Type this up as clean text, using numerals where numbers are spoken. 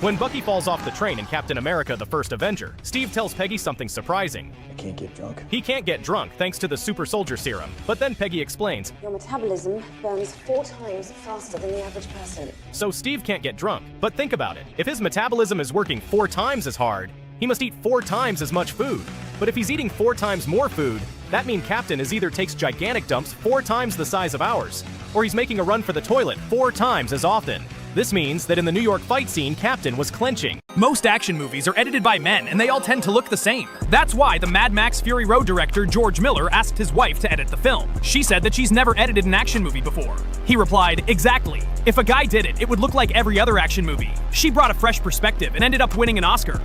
When Bucky falls off the train in Captain America: The First Avenger, Steve tells Peggy something surprising. I can't get drunk. He can't get drunk thanks to the super soldier serum. But then Peggy explains, your metabolism burns 4 times faster than the average person. so Steve can't get drunk. But think about it. If his metabolism is working 4 times as hard, he must eat 4 times as much food. But if he's eating 4 times more food, that means Captain is either takes gigantic dumps 4 times the size of ours, or he's making a run for the toilet 4 times as often. This means that in the New York fight scene, Captain was clenching. Most action movies are edited by men, and they all tend to look the same. That's why the Mad Max Fury Road director George Miller asked his wife to edit the film. She said that she's never edited an action movie before. He replied, "Exactly. If a guy did it, it would look like every other action movie." She brought a fresh perspective and ended up winning an Oscar.